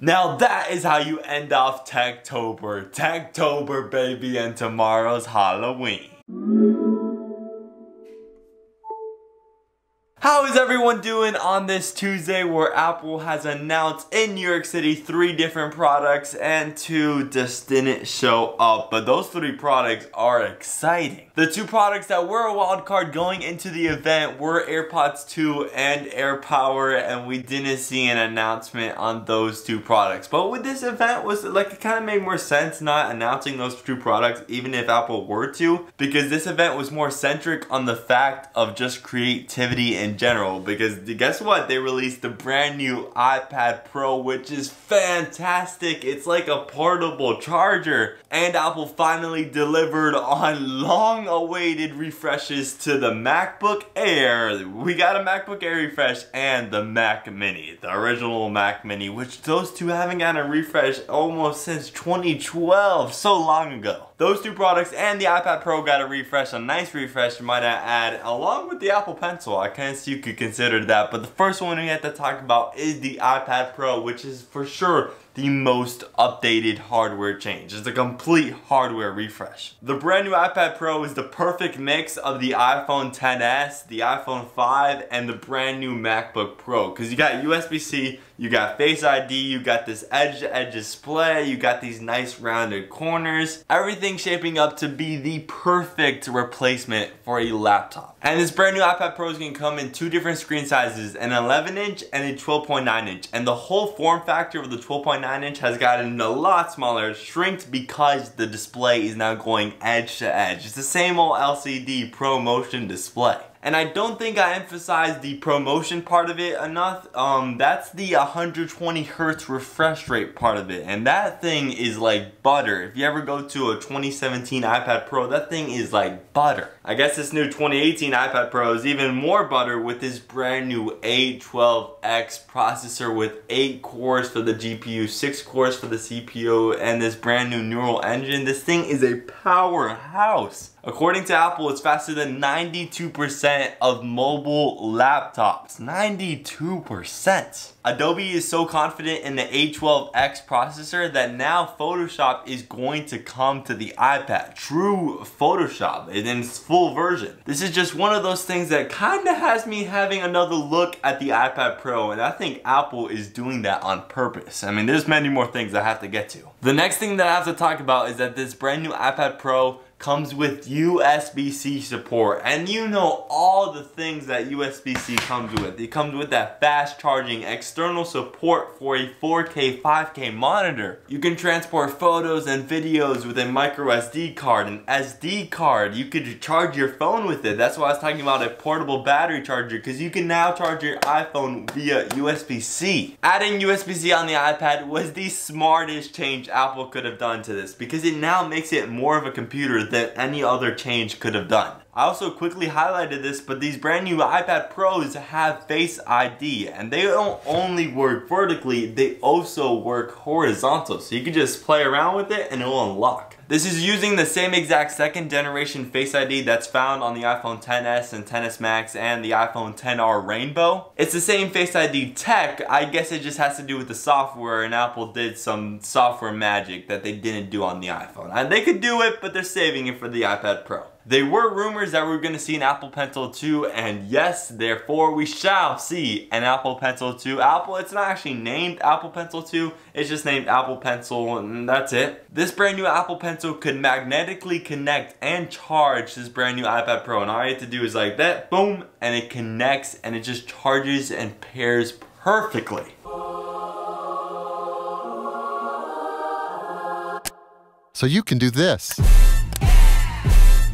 Now that is how you end off Techtober. Techtober, baby, and tomorrow's Halloween. How is everyone doing on this Tuesday where Apple has announced in New York City 3 different products and 2 just didn't show up, but those 3 products are exciting. The 2 products that were a wild card going into the event were AirPods 2 and AirPower, and we didn't see an announcement on those 2 products. But with this event was like, it kind of made more sense not announcing those 2 products even if Apple were to, because this event was more centric on the fact of just creativity and general, because guess what, they released the brand new iPad Pro, which is fantastic. It's like a portable charger, and Apple finally delivered on long-awaited refreshes to the MacBook Air. We got a MacBook Air refresh and the Mac Mini, the original Mac Mini, which those 2 haven't gotten a refresh almost since 2012, so long ago. Those 2 products and the iPad Pro got a refresh, a nice refresh you might add, along with the Apple Pencil. I guess you could consider that, but the first one we have to talk about is the iPad Pro, which is for sure the most updated hardware change. It's a complete hardware refresh. The brand new iPad Pro is the perfect mix of the iPhone XS, the iPhone 5, and the brand new MacBook Pro, because you got USB-C, you got Face ID, you got this edge-to-edge display, you got these nice rounded corners. Everything shaping up to be the perfect replacement for a laptop. And this brand new iPad Pro is going to come in 2 different screen sizes, an 11-inch and a 12.9-inch. And the whole form factor of the 12.9-inch has gotten a lot smaller, shrinked because the display is now going edge to edge. It's the same old LCD ProMotion display. And I don't think I emphasized the ProMotion part of it enough. That's the 120 Hz refresh rate part of it. And that thing is like butter. If you ever go to a 2017 iPad Pro, that thing is like butter. I guess this new 2018 iPad Pro is even more butter with this brand new A12X processor with 8 cores for the GPU, 6 cores for the CPU, and this brand new neural engine. This thing is a powerhouse. According to Apple, it's faster than 92% of mobile laptops. 92%. Adobe is so confident in the A12X processor that now Photoshop is going to come to the iPad. True Photoshop in its full version. This is just one of those things that kind of has me having another look at the iPad Pro, and I think Apple is doing that on purpose. I mean, there's many more things I have to get to. The next thing that I have to talk about is that this brand new iPad Pro comes with USB-C support, and you know all the things that USB-C comes with. It comes with that fast charging, external support for a 4K, 5K monitor. You can transport photos and videos with a micro SD card, an SD card. You could charge your phone with it. That's why I was talking about a portable battery charger, because you can now charge your iPhone via USB-C. Adding USB-C on the iPad was the smartest change Apple could have done to this, because it now makes it more of a computer that any other change could have done. I also quickly highlighted this, but these brand new iPad Pros have Face ID, and they don't only work vertically, they also work horizontal, so you can just play around with it and it will unlock. This is using the same exact 2nd generation Face ID that's found on the iPhone XS and XS Max and the iPhone XR Rainbow. It's the same Face ID tech, I guess it just has to do with the software, and Apple did some software magic that they didn't do on the iPhone. And they could do it, but they're saving it for the iPad Pro. There were rumors that we were going to see an Apple Pencil 2, and yes, therefore we shall see an Apple Pencil 2. It's not actually named Apple Pencil 2, it's just named Apple Pencil, and that's it. This brand new Apple Pencil could magnetically connect and charge this brand new iPad Pro, and all you have to do is like that, boom, and it connects and it just charges and pairs perfectly. So you can do this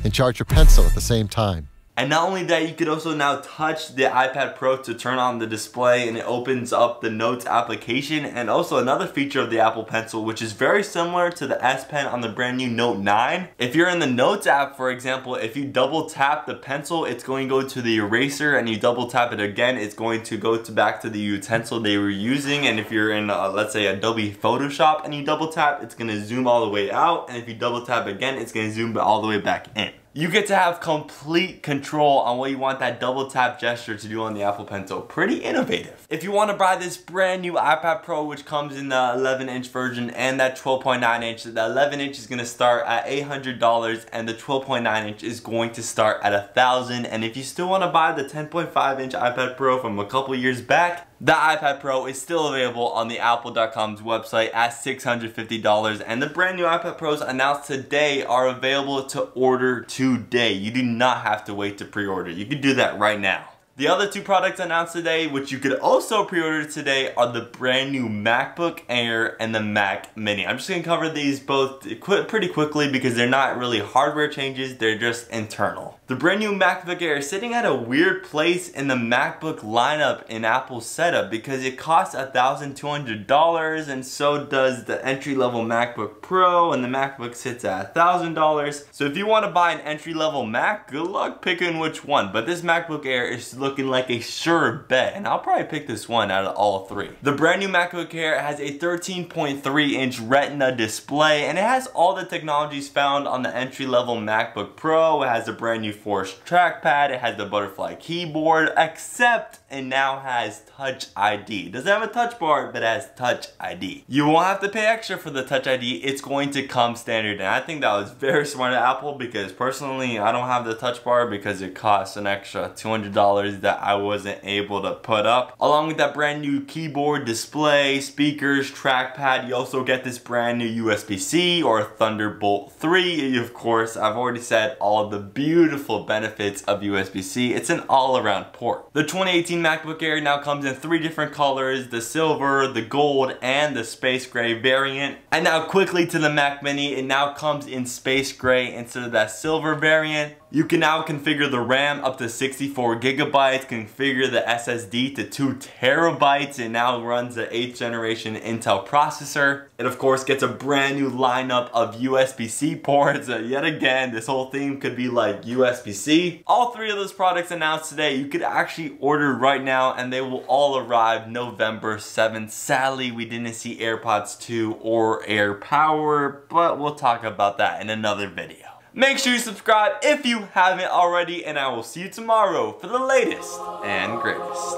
and charge your pencil at the same time. And not only that, you could also now touch the iPad Pro to turn on the display, and it opens up the Notes application. And also another feature of the Apple Pencil, which is very similar to the S Pen on the brand new Note 9. If you're in the Notes app, for example, if you double tap the pencil, it's going to go to the eraser, and you double tap it again, it's going to go back to the utensil they were using. And if you're in, let's say, Adobe Photoshop and you double tap, it's going to zoom all the way out. And if you double tap again, it's going to zoom all the way back in. You get to have complete control on what you want that double tap gesture to do on the Apple Pencil. Pretty innovative. If you want to buy this brand new iPad Pro, which comes in the 11-inch version and that 12.9-inch, the 11-inch is going to start at $800 and the 12.9-inch is going to start at $1,000. And if you still want to buy the 10.5-inch iPad Pro from a couple years back, the iPad Pro is still available on the Apple.com's website at $650, and the brand new iPad Pros announced today are available to order today. You do not have to wait to pre-order. You can do that right now. The other two products announced today, which you could also pre-order today, are the brand new MacBook Air and the Mac Mini. I'm just going to cover these both pretty quickly because they're not really hardware changes, they're just internal. The brand new MacBook Air is sitting at a weird place in the MacBook lineup in Apple's setup because it costs $1,200 and so does the entry-level MacBook Pro, and the MacBook sits at $1,000. So if you want to buy an entry-level Mac, good luck picking which one. But this MacBook Air is looking like a sure bet, and I'll probably pick this one out of all three. The brand new MacBook Air has a 13.3-inch Retina display, and it has all the technologies found on the entry-level MacBook Pro. It has a brand new Force trackpad, it has the butterfly keyboard, except it now has Touch ID. It doesn't have a touch bar, but it has Touch ID. You won't have to pay extra for the Touch ID, it's going to come standard, and I think that was very smart of Apple because personally I don't have the touch bar because it costs an extra $200 that I wasn't able to put up. Along with that brand new keyboard, display, speakers, trackpad, you also get this brand new USB-C or Thunderbolt 3. Of course, I've already said all of the beautiful benefits of USB-C. It's an all-around port. The 2018 MacBook Air now comes in 3 different colors, the silver, the gold, and the space gray variant. And now quickly to the Mac Mini, it now comes in space gray instead of that silver variant. You can now configure the RAM up to 64 gigabytes, configure the SSD to 2 terabytes. It now runs the 8th generation Intel processor. It of course gets a brand new lineup of USB-C ports. Yet again, this whole theme could be like USB-C. All 3 of those products announced today, you could actually order right now and they will all arrive November 7th. Sadly, we didn't see AirPods 2 or AirPower, but we'll talk about that in another video. Make sure you subscribe if you haven't already, and I will see you tomorrow for the latest and greatest.